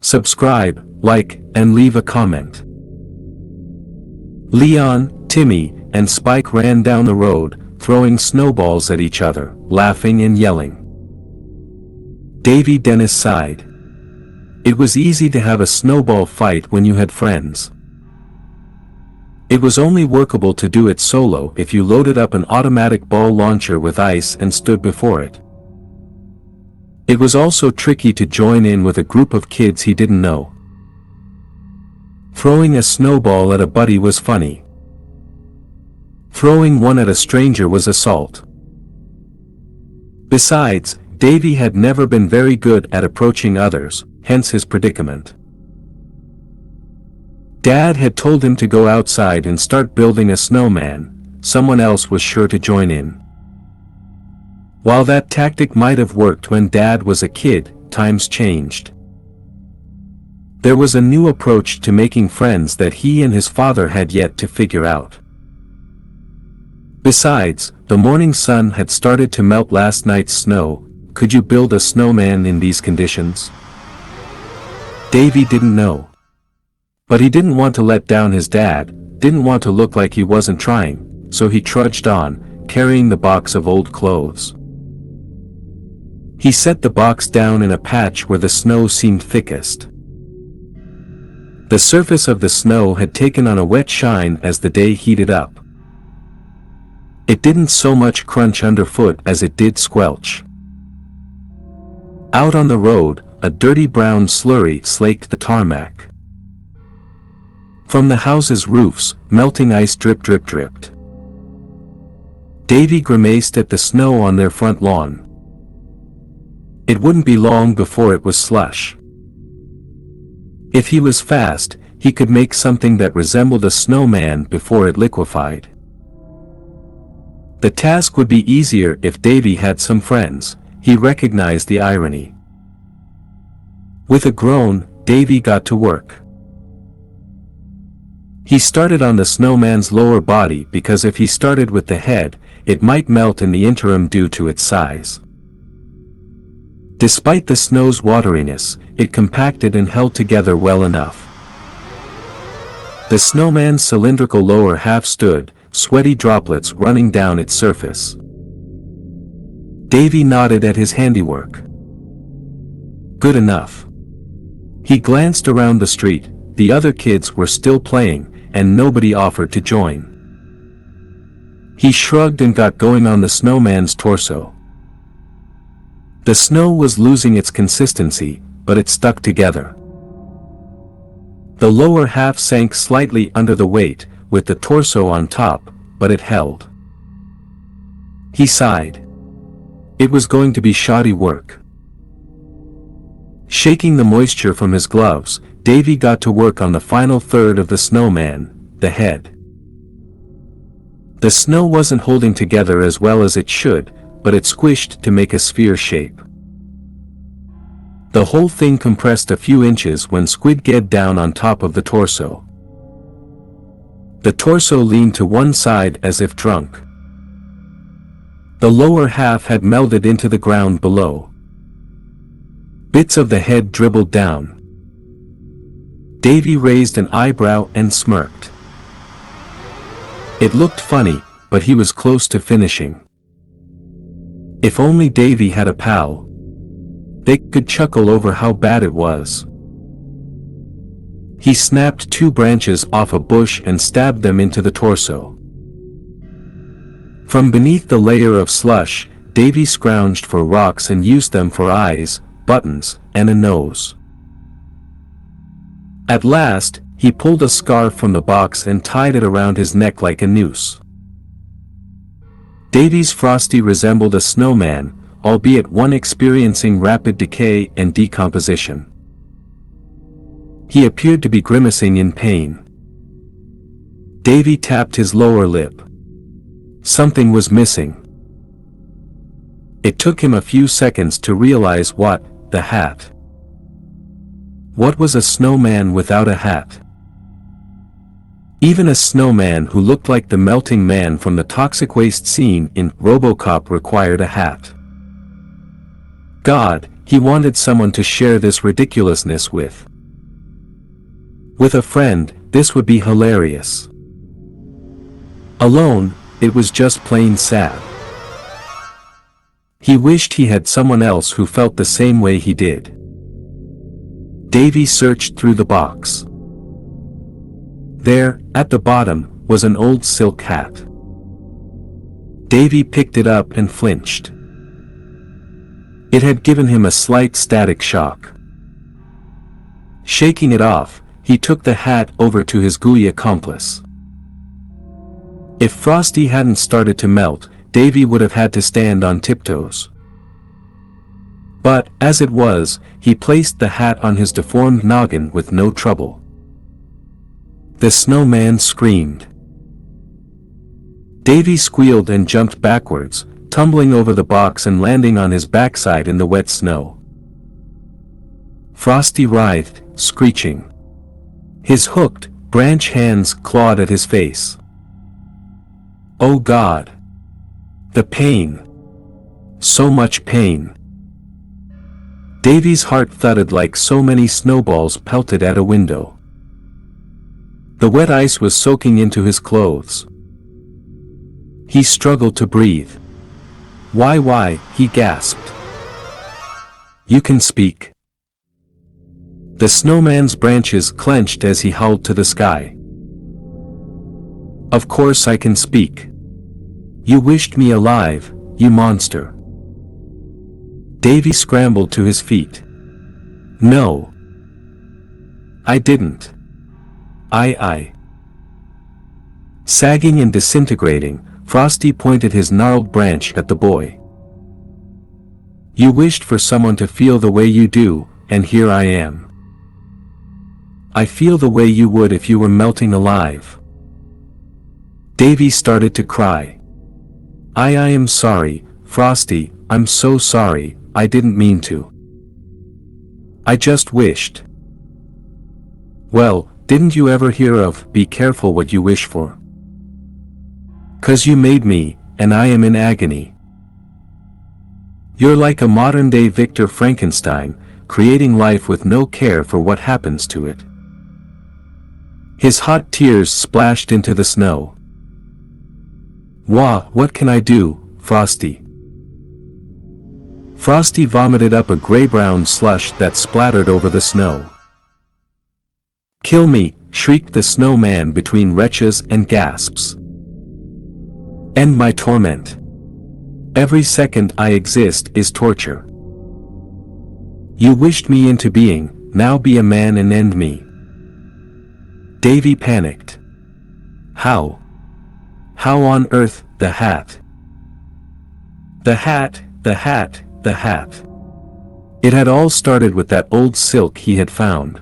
Subscribe, like, and leave a comment. Leon, Timmy, and Spike ran down the road, throwing snowballs at each other, laughing and yelling. Davy Dennis sighed. It was easy to have a snowball fight when you had friends. It was only workable to do it solo if you loaded up an automatic ball launcher with ice and stood before it. It was also tricky to join in with a group of kids he didn't know. Throwing a snowball at a buddy was funny. Throwing one at a stranger was assault. Besides, Davy had never been very good at approaching others, hence his predicament. Dad had told him to go outside and start building a snowman. Someone else was sure to join in. While that tactic might have worked when Dad was a kid, times changed. There was a new approach to making friends that he and his father had yet to figure out. Besides, the morning sun had started to melt last night's snow. Could you build a snowman in these conditions? Davy didn't know. But he didn't want to let down his dad, didn't want to look like he wasn't trying, so he trudged on, carrying the box of old clothes. He set the box down in a patch where the snow seemed thickest. The surface of the snow had taken on a wet shine as the day heated up. It didn't so much crunch underfoot as it did squelch. Out on the road, a dirty brown slurry slaked the tarmac. From the houses' roofs, melting ice dripped. Davy grimaced at the snow on their front lawn. It wouldn't be long before it was slush. If he was fast, he could make something that resembled a snowman before it liquefied. The task would be easier if Davy had some friends. He recognized the irony. With a groan, Davy got to work. He started on the snowman's lower body because if he started with the head, it might melt in the interim due to its size. Despite the snow's wateriness, it compacted and held together well enough. The snowman's cylindrical lower half stood, sweaty droplets running down its surface. Davy nodded at his handiwork. Good enough. He glanced around the street. The other kids were still playing, and nobody offered to join. He shrugged and got going on the snowman's torso. The snow was losing its consistency, but it stuck together. The lower half sank slightly under the weight, with the torso on top, but it held. He sighed. It was going to be shoddy work. Shaking the moisture from his gloves, Davy got to work on the final third of the snowman, the head. The snow wasn't holding together as well as it should, but it squished to make a sphere shape. The whole thing compressed a few inches when Squid get down on top of the torso. The torso leaned to one side as if drunk. The lower half had melded into the ground below. Bits of the head dribbled down. Davy raised an eyebrow and smirked. It looked funny, but he was close to finishing. If only Davy had a pal. They could chuckle over how bad it was. He snapped 2 branches off a bush and stabbed them into the torso. From beneath the layer of slush, Davy scrounged for rocks and used them for eyes, buttons, and a nose. At last, he pulled a scarf from the box and tied it around his neck like a noose. Davy's Frosty resembled a snowman, albeit one experiencing rapid decay and decomposition. He appeared to be grimacing in pain. Davy tapped his lower lip. Something was missing. It took him a few seconds to realize what, the hat. What was a snowman without a hat? Even a snowman who looked like the melting man from the toxic waste scene in RoboCop required a hat. God, he wanted someone to share this ridiculousness with. With a friend, this would be hilarious. Alone, it was just plain sad. He wished he had someone else who felt the same way he did. Davy searched through the box. There, at the bottom, was an old silk hat. Davy picked it up and flinched. It had given him a slight static shock. Shaking it off, he took the hat over to his gooey accomplice. If Frosty hadn't started to melt, Davy would have had to stand on tiptoes. But, as it was, he placed the hat on his deformed noggin with no trouble. The snowman screamed. Davy squealed and jumped backwards, tumbling over the box and landing on his backside in the wet snow. Frosty writhed, screeching. His hooked, branch hands clawed at his face. Oh God! The pain! So much pain! Davy's heart thudded like so many snowballs pelted at a window. The wet ice was soaking into his clothes. He struggled to breathe. Why, he gasped. You can speak. The snowman's branches clenched as he howled to the sky. Of course I can speak. You wished me alive, you monster. Davy scrambled to his feet. No. I didn't. I. Sagging and disintegrating, Frosty pointed his gnarled branch at the boy. You wished for someone to feel the way you do, and here I am. I feel the way you would if you were melting alive. Davy started to cry. I am sorry, Frosty, I'm so sorry, I didn't mean to. I just wished. Well, didn't you ever hear of, be careful what you wish for? 'Cause you made me, and I am in agony. You're like a modern-day Victor Frankenstein, creating life with no care for what happens to it. His hot tears splashed into the snow. What can I do, Frosty? Frosty vomited up a gray-brown slush that splattered over the snow. Kill me, shrieked the snowman between retches and gasps. End my torment. Every second I exist is torture. You wished me into being, now be a man and end me. Davy panicked. How? How on earth, the hat? The hat. It had all started with that old silk he had found.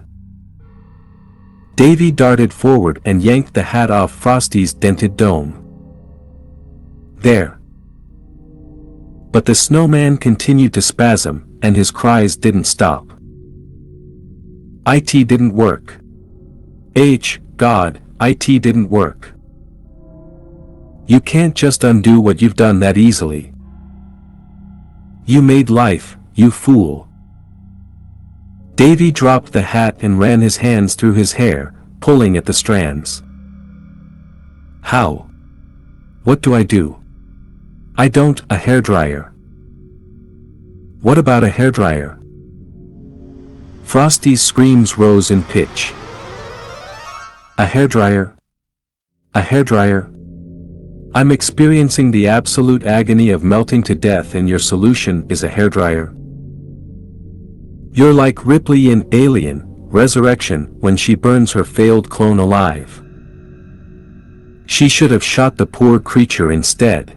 Davy darted forward and yanked the hat off Frosty's dented dome. There. But the snowman continued to spasm, and his cries didn't stop. It didn't work. God, it didn't work. You can't just undo what you've done that easily. You made life, you fool. Davy dropped the hat and ran his hands through his hair, pulling at the strands. How? What do I do? I don't, a hairdryer. What about a hairdryer? Frosty's screams rose in pitch. A hairdryer? A hairdryer? I'm experiencing the absolute agony of melting to death and your solution is a hairdryer? You're like Ripley in Alien, Resurrection when she burns her failed clone alive. She should have shot the poor creature instead.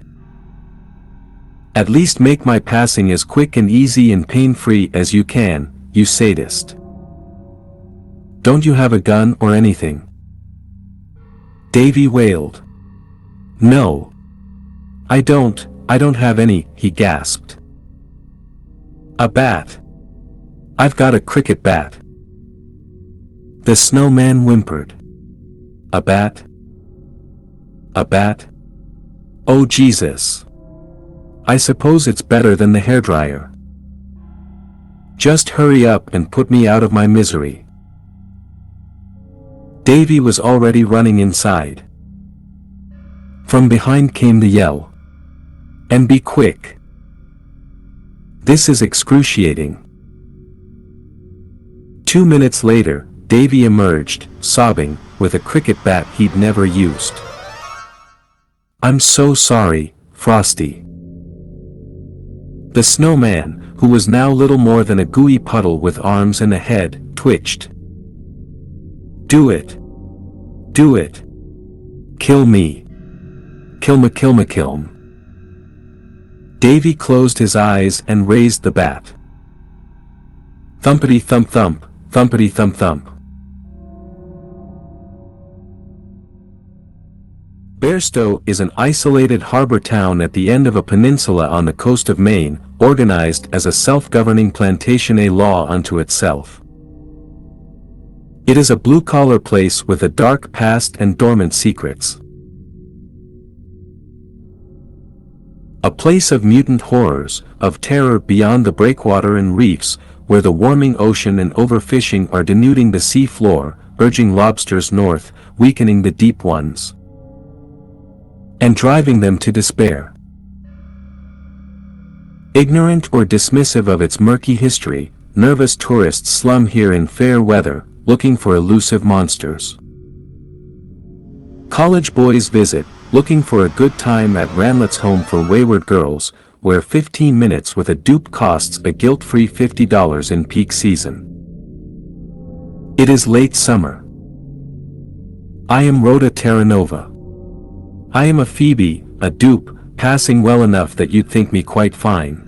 At least make my passing as quick and easy and pain-free as you can, you sadist. Don't you have a gun or anything? Davy wailed. No. I don't have any, he gasped. A bat. I've got a cricket bat. The snowman whimpered. A bat? A bat? Oh Jesus. I suppose it's better than the hairdryer. Just hurry up and put me out of my misery. Davy was already running inside. From behind came the yell. "And be quick. This is excruciating." 2 minutes later, Davy emerged, sobbing, with a cricket bat he'd never used. "I'm so sorry, Frosty." The snowman, who was now little more than a gooey puddle with arms and a head, twitched. "Do it. Do it. Kill me. Kill me. Davy closed his eyes and raised the bat. Thumpity thump thump, thumpity thump thump. Bairstow is an isolated harbor town at the end of a peninsula on the coast of Maine, organized as a self-governing plantation, a law unto itself. It is a blue-collar place with a dark past and dormant secrets. A place of mutant horrors, of terror beyond the breakwater and reefs, where the warming ocean and overfishing are denuding the sea floor, urging lobsters north, weakening the deep ones, and driving them to despair. Ignorant or dismissive of its murky history, nervous tourists slum here in fair weather, looking for elusive monsters. College boys visit, looking for a good time at Ranlet's Home for Wayward Girls, where 15 minutes with a dupe costs a guilt-free $50 in peak season. It is late summer. I am Rhoda Terranova. I am a Phoebe, a dupe, passing well enough that you'd think me quite fine.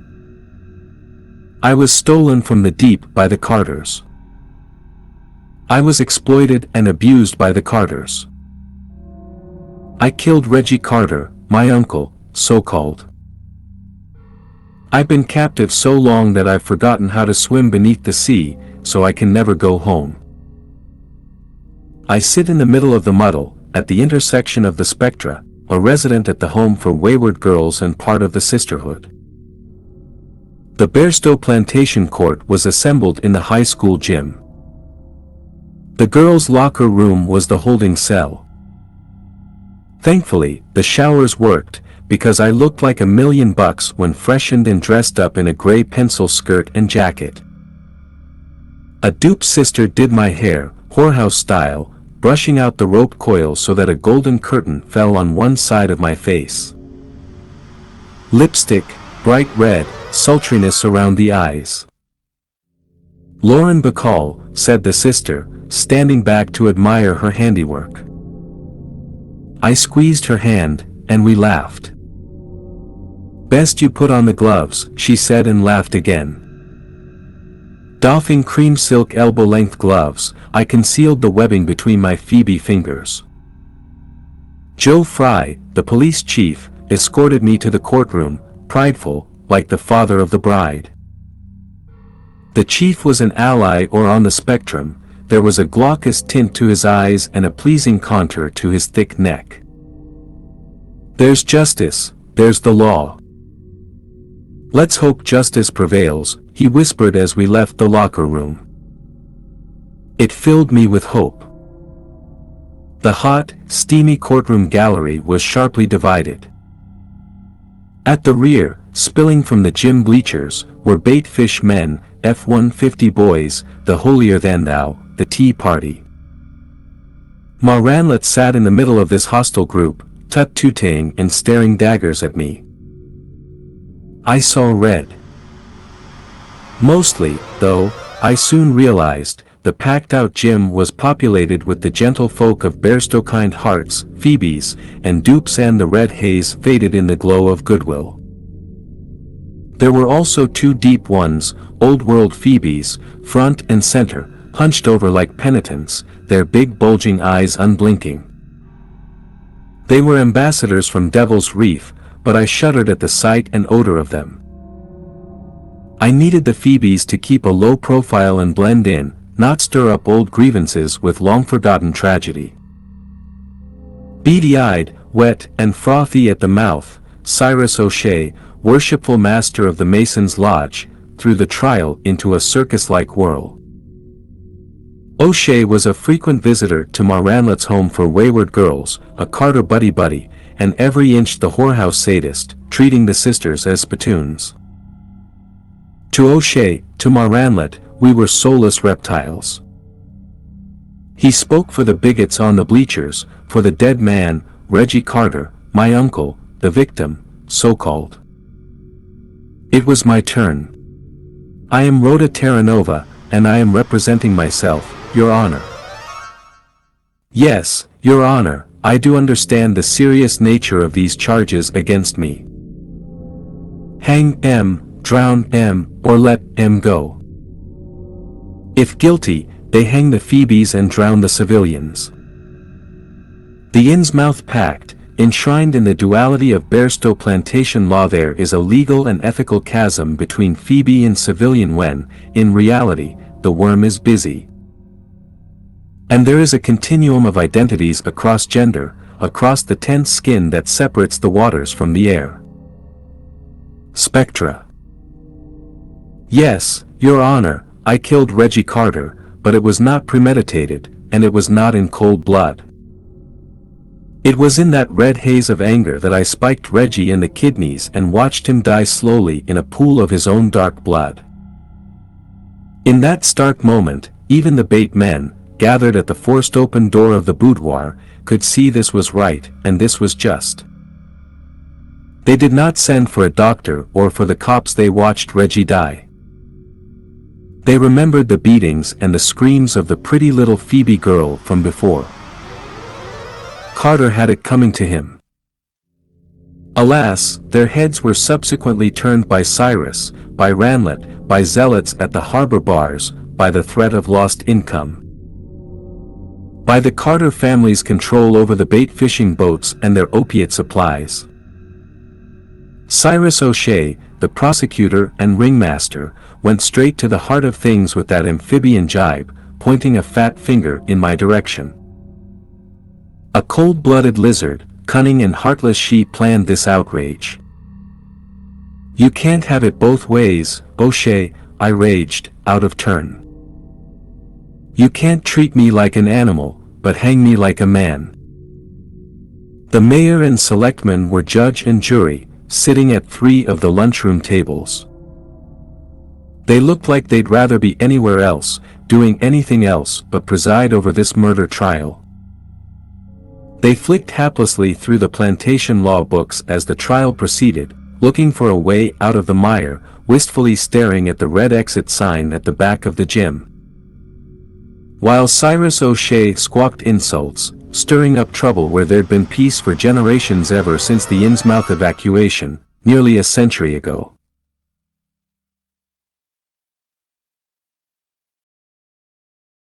I was stolen from the deep by the Carters. I was exploited and abused by the Carters. I killed Reggie Carter, my uncle, so-called. I've been captive so long that I've forgotten how to swim beneath the sea, so I can never go home. I sit in the middle of the muddle, at the intersection of the spectra, a resident at the Home for Wayward Girls and part of the sisterhood. The Bairstow Plantation Court was assembled in the high school gym. The girls' locker room was the holding cell. Thankfully, the showers worked, because I looked like $1,000,000 when freshened and dressed up in a gray pencil skirt and jacket. A dupe sister did my hair, whorehouse style, brushing out the rope coil so that a golden curtain fell on one side of my face. Lipstick, bright red, sultriness around the eyes. "Lauren Bacall," said the sister, standing back to admire her handiwork. I squeezed her hand, and we laughed. "Best you put on the gloves," she said, and laughed again. Doffing cream silk elbow-length gloves, I concealed the webbing between my Phoebe fingers. Joe Fry, the police chief, escorted me to the courtroom, prideful, like the father of the bride. The chief was an ally or on the spectrum. There was a glaucous tint to his eyes and a pleasing contour to his thick neck. "There's justice, there's the law. Let's hope justice prevails," he whispered as we left the locker room. It filled me with hope. The hot, steamy courtroom gallery was sharply divided. At the rear, spilling from the gym bleachers, were bait-fish men, F-150 boys, the holier-than-thou, the Tea Party. Ma Ranlet sat in the middle of this hostile group, tut-tooting and staring daggers at me. I saw red. Mostly, though, I soon realized, the packed-out gym was populated with the gentle folk of Bairstow, kind hearts, Phoebes, and dupes, and the red haze faded in the glow of goodwill. There were also two deep ones, old-world Phoebes, front and center, hunched over like penitents, their big bulging eyes unblinking. They were ambassadors from Devil's Reef, but I shuddered at the sight and odor of them. I needed the Phoebes to keep a low profile and blend in, not stir up old grievances with long-forgotten tragedy. Beady-eyed, wet, and frothy at the mouth, Cyrus O'Shea, worshipful master of the Mason's Lodge, threw the trial into a circus-like whirl. O'Shea was a frequent visitor to Ma Ranlate's home for wayward girls, a Carter buddy, and every inch the whorehouse sadist, treating the sisters as spittoons. To O'Shea, to Ma Ranlate, we were soulless reptiles. He spoke for the bigots on the bleachers, for the dead man, Reggie Carter, my uncle, the victim, so-called. It was my turn. I am Rhoda Terranova, and I am representing myself, Your Honor. Yes, Your Honor, I do understand the serious nature of these charges against me. Hang M, drown M, or let M go. If guilty, they hang the Phoebes and drown the civilians. The Innsmouth Pact, enshrined in the duality of Bairstow plantation law. There is a legal and ethical chasm between Phoebe and civilian when, in reality, the worm is busy. And there is a continuum of identities across gender, across the tense skin that separates the waters from the air. Spectra. Yes, Your Honor, I killed Reggie Carter, but it was not premeditated, and it was not in cold blood. It was in that red haze of anger that I spiked Reggie in the kidneys and watched him die slowly in a pool of his own dark blood. In that stark moment, even the bait men, gathered at the forced open door of the boudoir, could see this was right and this was just. They did not send for a doctor or for the cops. They watched Reggie die. They remembered the beatings and the screams of the pretty little Phoebe girl from before. Carter had it coming to him. Alas, their heads were subsequently turned by Cyrus, by Ranlate, by zealots at the harbor bars, by the threat of lost income, by the Carter family's control over the bait fishing boats and their opiate supplies. Cyrus O'Shea, the prosecutor and ringmaster, went straight to the heart of things with that amphibian jibe, pointing a fat finger in my direction. A cold-blooded lizard, cunning and heartless, she planned this outrage. You can't have it both ways, O'Shea, I raged, out of turn. You can't treat me like an animal, but hang me like a man. The mayor and selectmen were judge and jury, sitting at 3 of the lunchroom tables. They looked like they'd rather be anywhere else, doing anything else but preside over this murder trial. They flicked haplessly through the plantation law books as the trial proceeded, looking for a way out of the mire, wistfully staring at the red exit sign at the back of the gym. While Cyrus O'Shea squawked insults, stirring up trouble where there'd been peace for generations ever since the Innsmouth evacuation, nearly a century ago.